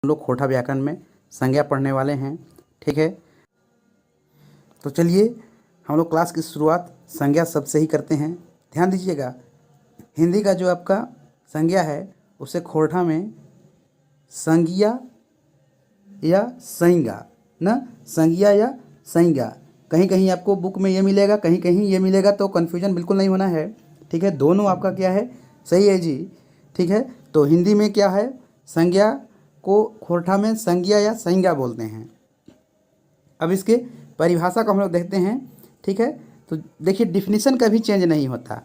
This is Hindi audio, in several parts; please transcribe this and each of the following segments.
हम लोग खोटा व्याकरण में संज्ञा पढ़ने वाले हैं। ठीक है, तो चलिए हम लोग क्लास की शुरुआत संज्ञा शब्द से ही करते हैं। ध्यान दीजिएगा, हिंदी का जो आपका संज्ञा है उसे खोरठा में संज्ञा या संज्ञा ना संज्ञा या संज्ञा, कहीं कहीं आपको बुक में ये मिलेगा, कहीं कहीं ये मिलेगा, तो कन्फ्यूजन बिल्कुल नहीं होना है। ठीक है, दोनों आपका क्या है, सही है जी। ठीक है, तो हिंदी में क्या है, संज्ञा को खोरठा में संज्ञा या संज्ञा बोलते हैं। अब इसके परिभाषा को हम लोग देखते हैं। ठीक है, तो देखिए डिफिनीशन कभी चेंज नहीं होता,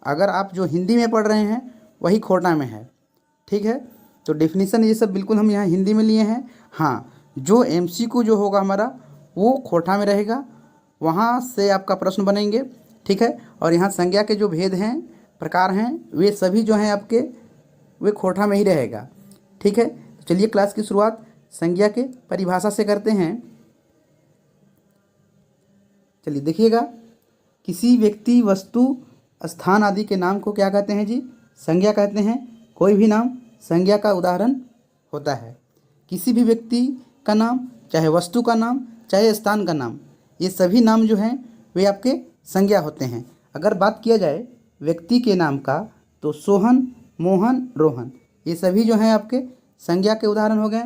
अगर आप जो हिंदी में पढ़ रहे हैं वही खोरठा में है। ठीक है, तो डेफिनेशन ये सब बिल्कुल हम यहाँ हिंदी में लिए हैं। हाँ, जो एमसीक्यू जो होगा हमारा वो खोरठा में रहेगा, वहाँ से आपका प्रश्न बनेंगे। ठीक है, और यहाँ संज्ञा के जो भेद हैं, प्रकार हैं, वे सभी जो हैं आपके वे खोरठा में ही रहेगा। ठीक है, तो चलिए क्लास की शुरुआत संज्ञा के परिभाषा से करते हैं। चलिए देखिएगा, किसी व्यक्ति, वस्तु, स्थान आदि के नाम को क्या कहते हैं जी, संज्ञा कहते हैं। कोई भी नाम संज्ञा का उदाहरण होता है। किसी भी व्यक्ति का नाम, चाहे वस्तु का नाम, चाहे स्थान का नाम, ये सभी नाम जो हैं वे आपके संज्ञा होते हैं। अगर बात किया जाए व्यक्ति के नाम का तो सोहन, मोहन, रोहन, ये सभी जो हैं आपके संज्ञा के उदाहरण हो गए।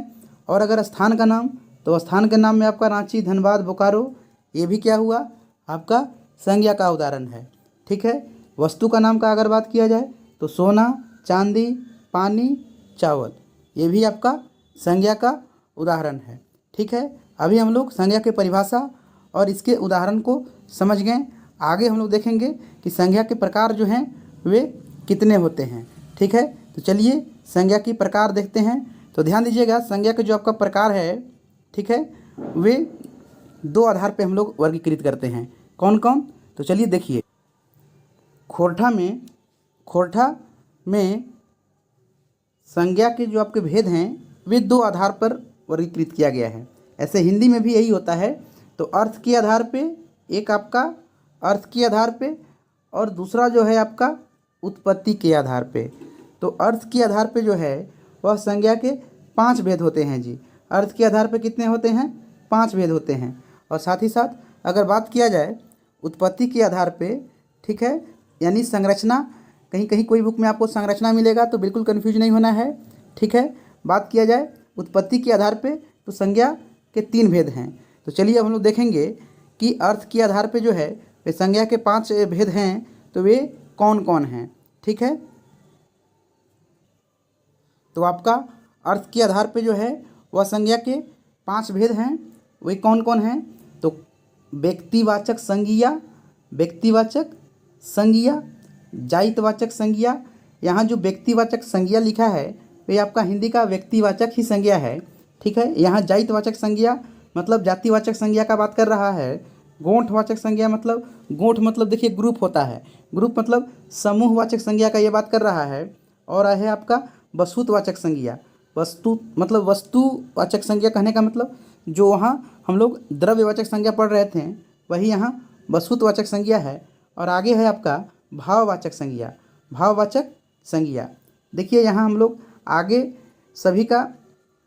और अगर स्थान का नाम तो स्थान के नाम में आपका रांची, धनबाद, बोकारो, ये भी क्या हुआ, आपका संज्ञा का उदाहरण है। ठीक है, वस्तु का नाम का अगर बात किया जाए तो सोना, चांदी, पानी, चावल, ये भी आपका संज्ञा का उदाहरण है। ठीक है, अभी हम लोग संज्ञा के परिभाषा और इसके उदाहरण को समझ गए। आगे हम लोग देखेंगे कि संज्ञा के प्रकार जो हैं वे कितने होते हैं। ठीक है, तो चलिए संज्ञा की प्रकार देखते हैं। तो ध्यान दीजिएगा, संज्ञा के जो आपका प्रकार है, ठीक है, वे दो आधार पे हम लोग वर्गीकृत करते हैं। कौन कौन, तो चलिए देखिए। खोरठा में संज्ञा के जो आपके भेद हैं वे दो आधार पर वर्गीकृत किया गया है। ऐसे हिंदी में भी यही होता है। तो अर्थ के आधार पे, एक आपका अर्थ के आधार पे, और दूसरा जो है आपका उत्पत्ति के आधार पे। तो अर्थ के आधार पे जो है वह संज्ञा के 5 भेद होते हैं जी। अर्थ के आधार पे कितने होते हैं, 5 भेद होते हैं। और साथ ही साथ अगर बात किया जाए उत्पत्ति के आधार पे, ठीक है, यानी संरचना, कहीं कहीं कोई बुक में आपको संरचना मिलेगा तो बिल्कुल कन्फ्यूज नहीं होना है। ठीक है, बात किया जाए उत्पत्ति के आधार पे तो संज्ञा के 3 भेद हैं। तो चलिए अब हम लोग देखेंगे कि अर्थ के आधार पे जो है वे संज्ञा के 5 भेद हैं, तो वे कौन कौन हैं। ठीक है, तो आपका अर्थ के आधार पे जो है वह संज्ञा के 5 भेद हैं, वे कौन कौन हैं। तो व्यक्तिवाचक संज्ञा, व्यक्तिवाचक संज्ञा, जातिवाचक संज्ञा। यहाँ जो व्यक्तिवाचक संज्ञा लिखा है वे आपका हिंदी का व्यक्तिवाचक ही संज्ञा है। ठीक है, यहाँ जातिवाचक संज्ञा मतलब जातिवाचक संज्ञा का बात कर रहा है। गोंठवाचक संज्ञा मतलब, गोंठ मतलब देखिए ग्रुप होता है, ग्रुप मतलब समूहवाचक संज्ञा का ये बात कर रहा है। और है आपका वस्तुवाचक संज्ञा, वस्तु मतलब वस्तुवाचक संज्ञा कहने का मतलब जो वहाँ हम लोग द्रव्यवाचक संज्ञा पढ़ रहे थे वही यहाँ वस्तुवाचक संज्ञा है। और आगे है आपका भाववाचक संज्ञा, भाववाचक संज्ञा। देखिए यहाँ हम लोग आगे सभी का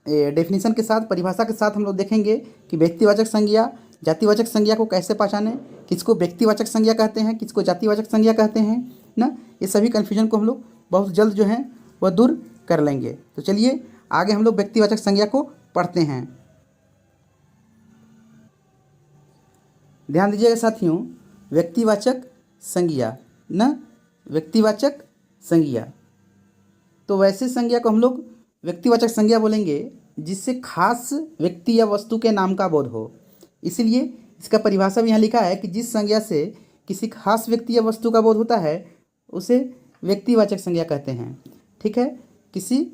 डेफिनेशन के साथ, परिभाषा के साथ हम लोग देखेंगे कि व्यक्तिवाचक संज्ञा, जातिवाचक संज्ञा को कैसे पहचानें, किसको व्यक्तिवाचक संज्ञा कहते हैं, किसको जातिवाचक संज्ञा कहते हैं ना। ये सभी कन्फ्यूजन को हम लोग बहुत जल्द जो है वह दूर कर लेंगे। तो चलिए आगे हम लोग व्यक्तिवाचक संज्ञा को पढ़ते हैं। ध्यान दीजिएगा साथियों, व्यक्तिवाचक संज्ञा न, व्यक्तिवाचक संज्ञा, तो वैसे संज्ञा को हम लोग व्यक्तिवाचक संज्ञा बोलेंगे जिससे खास व्यक्ति या वस्तु के नाम का बोध हो। इसलिए इसका परिभाषा भी यहाँ लिखा है कि जिस संज्ञा से किसी खास व्यक्ति या वस्तु का बोध होता है उसे व्यक्तिवाचक संज्ञा कहते हैं। ठीक है, किसी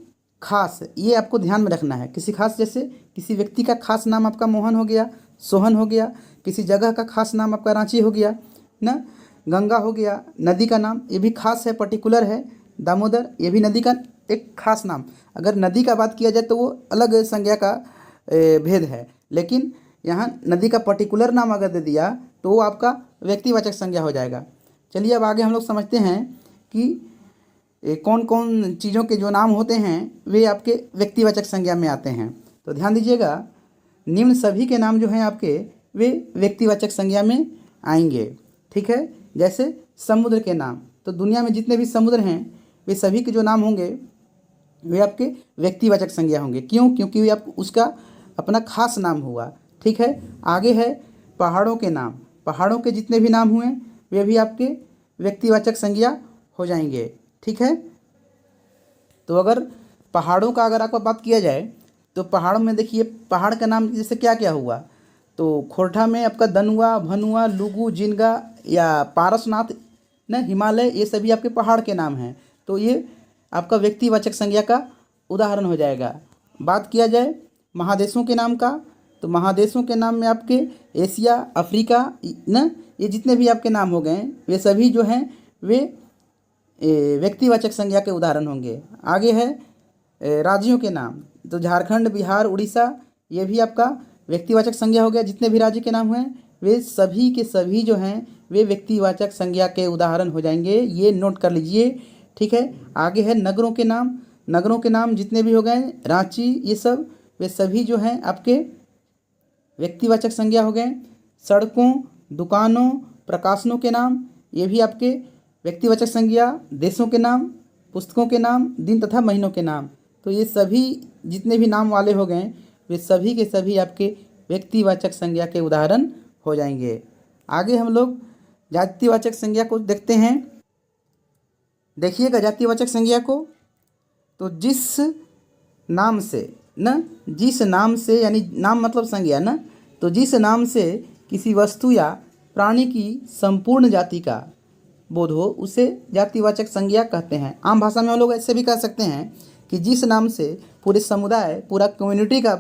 खास, ये आपको ध्यान में रखना है, किसी खास, जैसे किसी व्यक्ति का खास नाम आपका मोहन हो गया, सोहन हो गया, किसी जगह का खास नाम आपका रांची हो गया ना, गंगा हो गया, नदी का नाम ये भी खास है, पर्टिकुलर है, दामोदर ये भी नदी का एक खास नाम। अगर नदी का बात किया जाए तो वो अलग संज्ञा का भेद है, लेकिन यहाँ नदी का पर्टिकुलर नाम अगर दे दिया तो वो आपका व्यक्तिवाचक संज्ञा हो जाएगा। चलिए अब आगे हम लोग समझते हैं कि कौन कौन चीज़ों के जो नाम होते हैं वे आपके व्यक्तिवाचक संज्ञा में आते हैं। तो ध्यान दीजिएगा, निम्न सभी के नाम जो हैं आपके वे व्यक्तिवाचक संज्ञा में आएंगे। ठीक है, जैसे समुद्र के नाम, तो दुनिया में जितने भी समुद्र हैं वे सभी के जो नाम होंगे वे आपके व्यक्तिवाचक संज्ञा होंगे। क्यों? क्योंकि वे आप उसका अपना खास नाम हुआ। ठीक है, आगे है पहाड़ों के नाम। पहाड़ों के जितने भी नाम हुए वे भी आपके व्यक्तिवाचक संज्ञा हो जाएंगे। ठीक है, तो अगर पहाड़ों का अगर आपको बात किया जाए तो पहाड़ों में देखिए, पहाड़ का नाम जैसे क्या क्या हुआ, तो खोरठा में आपका दनुआ, भनुआ, लुगु, जिनगा या पारसनाथ न, हिमालय, ये सभी आपके पहाड़ के नाम हैं। तो ये आपका व्यक्तिवाचक संज्ञा का उदाहरण हो जाएगा। बात किया जाए महादेशों के नाम का, तो महादेशों के नाम में आपके एशिया, अफ्रीका न, ये जितने भी आपके नाम हो गए वे सभी जो हैं वे व्यक्तिवाचक संज्ञा के उदाहरण होंगे। आगे है राज्यों के नाम, तो झारखंड, बिहार, उड़ीसा, ये भी आपका व्यक्तिवाचक संज्ञा हो गया। जितने भी राज्य के नाम हुए वे सभी के सभी जो हैं वे व्यक्तिवाचक संज्ञा के उदाहरण हो जाएंगे, ये नोट कर लीजिए। ठीक है, आगे है नगरों के नाम। नगरों के नाम जितने भी हो गए, रांची, ये सब, वे सभी जो हैं आपके व्यक्तिवाचक संज्ञा हो गए। सड़कों, दुकानों, प्रकाशनों के नाम, ये भी आपके व्यक्तिवाचक संज्ञा। देशों के नाम, पुस्तकों के नाम, दिन तथा महीनों के नाम, तो ये सभी जितने भी नाम वाले हो गए वे सभी के सभी आपके व्यक्तिवाचक संज्ञा के उदाहरण हो जाएंगे। आगे हम लोग जातिवाचक संज्ञा को देखते हैं। देखिएगा जातिवाचक संज्ञा को, तो जिस नाम से न, जिस नाम से, यानी नाम मतलब संज्ञा न, तो जिस नाम से किसी वस्तु या प्राणी की संपूर्ण जाति का बोध हो उसे जातिवाचक संज्ञा कहते हैं। आम भाषा में हम लोग ऐसे भी कह सकते हैं कि जिस नाम से पूरे समुदाय, पूरा कम्युनिटी का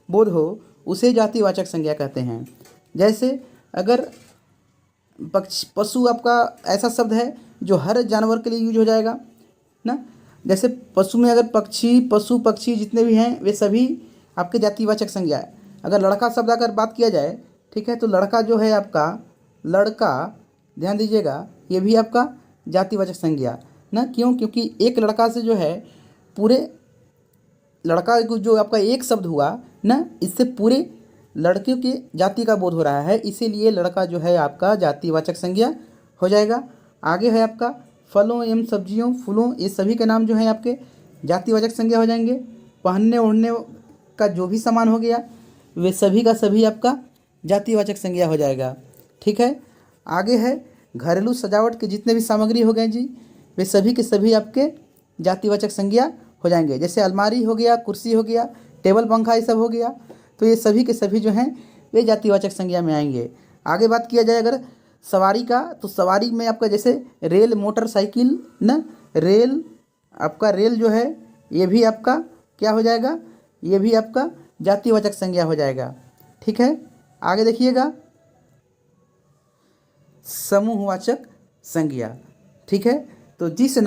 बोध हो उसे जातिवाचक संज्ञा कहते हैं। जैसे अगर पशु आपका ऐसा शब्द है जो हर जानवर के लिए यूज हो जाएगा ना, जैसे पशु में अगर पक्षी, पशु पक्षी जितने भी हैं वे सभी आपके जातिवाचक संज्ञा है। अगर लड़का शब्द अगर बात किया जाए, ठीक है, तो लड़का जो है आपका, लड़का, ध्यान दीजिएगा, ये भी आपका जातिवाचक संज्ञा ना। क्यों? क्योंकि एक लड़का से जो है पूरे लड़का जो आपका एक शब्द हुआ ना, इससे पूरे लड़के के जाति का बोध हो रहा है, इसीलिए लड़का जो है आपका जातिवाचक संज्ञा हो जाएगा। आगे है आपका फलों एवं सब्जियों, फूलों, ये सभी के नाम जो हैं आपके जातिवाचक संज्ञा हो जाएंगे। पहनने ओढ़ने का जो भी सामान हो गया वे सभी का सभी आपका जातिवाचक संज्ञा हो जाएगा। ठीक है, आगे है घरेलू सजावट के जितने भी सामग्री हो गए जी, वे सभी के सभी आपके जातिवाचक संज्ञा हो जाएंगे। जैसे अलमारी हो गया, कुर्सी हो गया, टेबल पंखा, ये सब हो गया, तो ये सभी के सभी जो हैं वे जातिवाचक संज्ञा में आएंगे। आगे बात किया जाए अगर सवारी का, तो सवारी में आपका जैसे रेल, मोटरसाइकिल न, रेल, आपका रेल जो है ये भी आपका क्या हो जाएगा, ये भी आपका जातिवाचक संज्ञा हो जाएगा। ठीक है, आगे देखिएगा समूहवाचक संज्ञा। ठीक है, तो जिस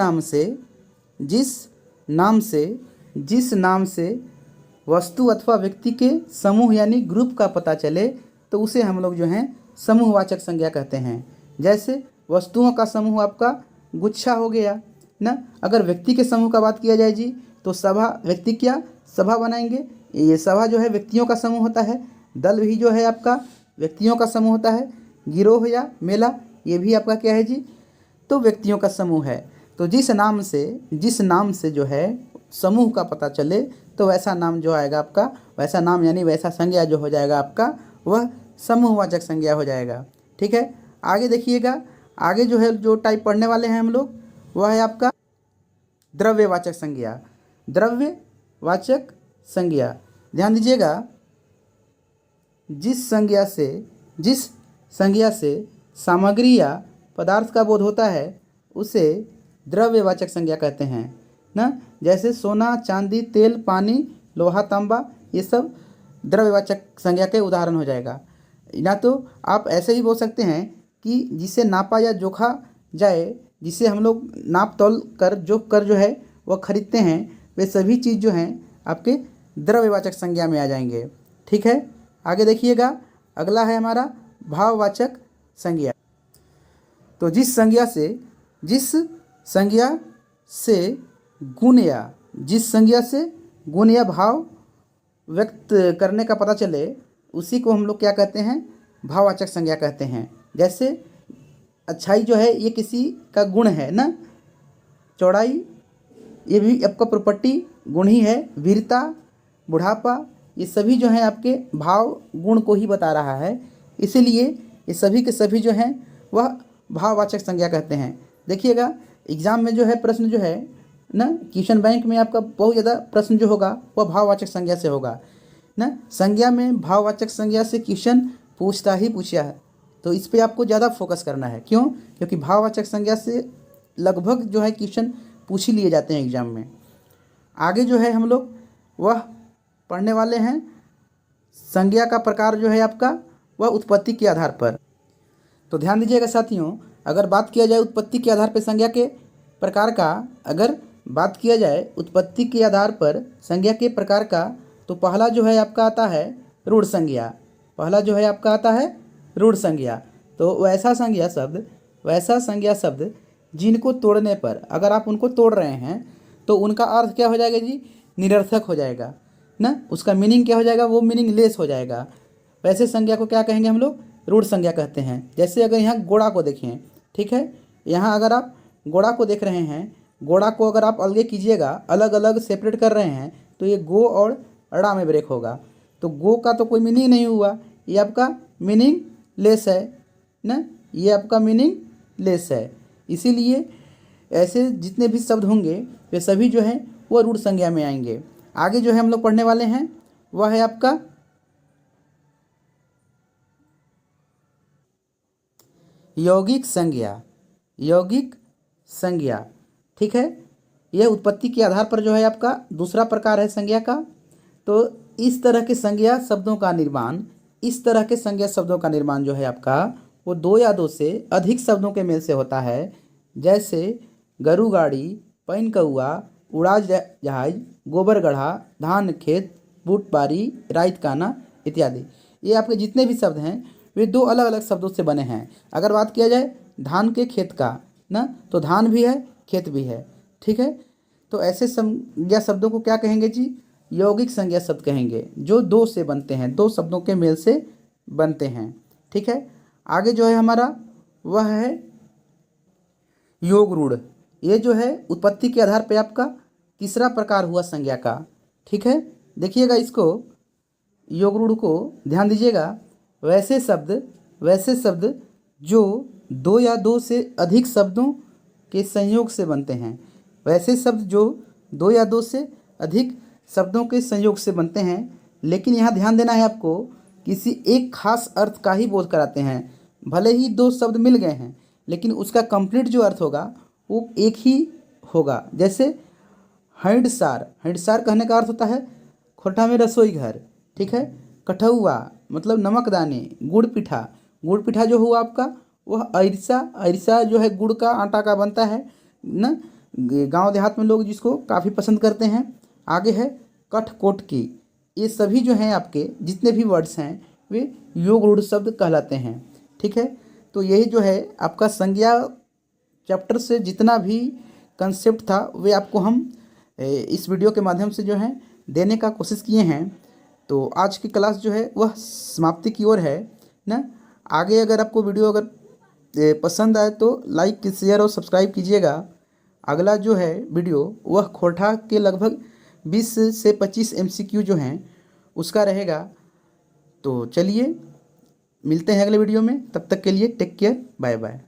नाम से वस्तु अथवा व्यक्ति के समूह यानी ग्रुप का पता चले तो उसे हम लोग जो हैं समूहवाचक संज्ञा कहते हैं। जैसे वस्तुओं का समूह आपका गुच्छा हो गया ना। अगर व्यक्ति के समूह का बात किया जाए जी, तो सभा, व्यक्ति क्या सभा बनाएंगे, ये सभा जो है व्यक्तियों का समूह होता है। दल भी जो है आपका व्यक्तियों का समूह होता है। गिरोह या मेला, ये भी आपका क्या है जी, तो व्यक्तियों का समूह है। तो जिस नाम से जो है समूह का पता चले तो वैसा नाम जो आएगा आपका, वैसा नाम यानी वैसा संज्ञा जो हो जाएगा आपका, वह समूहवाचक संज्ञा हो जाएगा। ठीक है, आगे देखिएगा, आगे जो है जो टाइप पढ़ने वाले हैं हम लोग, वह है आपका द्रव्यवाचक संज्ञा। द्रव्यवाचक संज्ञा, ध्यान दीजिएगा, जिस संज्ञा से सामग्री या पदार्थ का बोध होता है उसे द्रव्यवाचक संज्ञा कहते हैं ना। जैसे सोना, चांदी, तेल, पानी, लोहा, तांबा, ये सब द्रव्यवाचक संज्ञा के उदाहरण हो जाएगा। ना तो आप ऐसे ही बोल सकते हैं कि जिसे नापा या जोखा जाए, जिसे हम लोग नाप तोल कर जोख कर जो है वह खरीदते हैं, वे सभी चीज़ जो हैं आपके द्रव्यवाचक संज्ञा में आ जाएंगे। ठीक है, आगे देखिएगा, अगला है हमारा भाववाचक संज्ञा। तो जिस संज्ञा से गुण या जिस संज्ञा से गुण या भाव व्यक्त करने का पता चले उसी को हम लोग क्या कहते हैं, भाववाचक संज्ञा कहते हैं। जैसे अच्छाई जो है ये किसी का गुण है ना, चौड़ाई ये भी आपका प्रॉपर्टी गुण ही है, वीरता, बुढ़ापा ये सभी जो हैं आपके भाव गुण को ही बता रहा है, इसीलिए ये सभी के सभी जो हैं वह भाववाचक संज्ञा कहते हैं। देखिएगा एग्ज़ाम में जो है प्रश्न जो है ना, क्वेश्चन बैंक में आपका बहुत ज़्यादा प्रश्न जो होगा वह भाववाचक संज्ञा से होगा ना। संज्ञा में भाववाचक संज्ञा से क्वेश्चन पूछता ही पूछा है, तो इस पे आपको ज़्यादा फोकस करना है। क्यों? क्योंकि भाववाचक संज्ञा से लगभग जो है क्वेश्चन पूछ ही लिए जाते हैं एग्जाम में। आगे जो है हम लोग वह पढ़ने वाले हैं संज्ञा का प्रकार जो है आपका वह उत्पत्ति के आधार पर। तो ध्यान दीजिएगा साथियों, अगर बात किया जाए उत्पत्ति के आधार पर संज्ञा के प्रकार का, अगर बात किया जाए उत्पत्ति के आधार पर संज्ञा के प्रकार का, तो पहला जो है आपका आता है रूढ़ संज्ञा। पहला जो है आपका आता है रूढ़ संज्ञा। तो वैसा संज्ञा शब्द जिनको तोड़ने पर, अगर आप उनको तोड़ रहे हैं तो उनका अर्थ क्या हो जाएगा जी, निरर्थक हो जाएगा ना, उसका मीनिंग क्या हो जाएगा, वो मीनिंगलेस हो जाएगा। वैसे संज्ञा को क्या कहेंगे हम लोग, रूढ़ संज्ञा कहते हैं। जैसे अगर यहाँ गोड़ा को देखें, ठीक है, यहाँ अगर आप गोड़ा को देख रहे हैं, गोड़ा को अगर आप अलग कीजिएगा, अलग अलग सेपरेट कर रहे हैं, तो ये गो और अड़ा में ब्रेक होगा। तो गो का तो कोई मीनिंग नहीं हुआ, ये आपका मीनिंग लेस है ना, ये आपका मीनिंग लेस है। इसीलिए ऐसे जितने भी शब्द होंगे वे सभी जो हैं वो रूढ़ संज्ञा में आएंगे। आगे जो है हम लोग पढ़ने वाले हैं वह है आपका यौगिक संज्ञा। यौगिक संज्ञा, ठीक है, यह उत्पत्ति के आधार पर जो है आपका दूसरा प्रकार है संज्ञा का। तो इस तरह के संज्ञा शब्दों का निर्माण जो है आपका वो दो या दो से अधिक शब्दों के मेल से होता है। जैसे गरु गाड़ी, पैन कौआ, उड़ा जहाज, गोबर गढ़ा, धान खेत, बूट बारी, राइत काना इत्यादि। ये आपके जितने भी शब्द हैं वे दो अलग अलग शब्दों से बने हैं। अगर बात किया जाए धान के खेत का ना, तो धान भी है खेत भी है, ठीक है। तो ऐसे संज्ञा शब्दों को क्या कहेंगे जी, यौगिक संज्ञा शब्द कहेंगे, जो दो से बनते हैं, दो शब्दों के मेल से बनते हैं, ठीक है। आगे जो है हमारा वह है योग रूढ़। ये जो है उत्पत्ति के आधार पर आपका तीसरा प्रकार हुआ संज्ञा का, ठीक है। देखिएगा इसको, योग रूढ़ को ध्यान दीजिएगा। वैसे शब्द जो दो या दो से अधिक शब्दों के संयोग से बनते हैं। वैसे शब्द जो दो या दो से अधिक शब्दों के संयोग से बनते हैं, लेकिन यहाँ ध्यान देना है आपको, किसी एक खास अर्थ का ही बोध कराते हैं। भले ही दो शब्द मिल गए हैं लेकिन उसका कंप्लीट जो अर्थ होगा वो एक ही होगा। जैसे हैंडसार कहने का अर्थ होता है खोटा में रसोई घर, ठीक है। कठौआ मतलब नमकदाने, गुड़ पिठा जो हुआ आपका वह अरिसा जो है गुड़ का आटा का बनता है ना, गांव देहात में लोग जिसको काफ़ी पसंद करते हैं। आगे है कठकोटकी। ये सभी जो हैं आपके जितने भी वर्ड्स हैं वे योग रूढ़ शब्द कहलाते हैं, ठीक है। तो यही जो है आपका संज्ञा चैप्टर से जितना भी कंसेप्ट था वे आपको हम इस वीडियो के माध्यम से जो है देने का कोशिश किए हैं। तो आज की क्लास जो है वह समाप्ति की ओर है ना। आगे अगर आपको वीडियो अगर पसंद आए तो लाइक, शेयर और सब्सक्राइब कीजिएगा। अगला जो है वीडियो वह खोटा के लगभग 20 से 25 MCQ जो हैं उसका रहेगा। तो चलिए मिलते हैं अगले वीडियो में, तब तक के लिए टेक केयर, बाय बाय।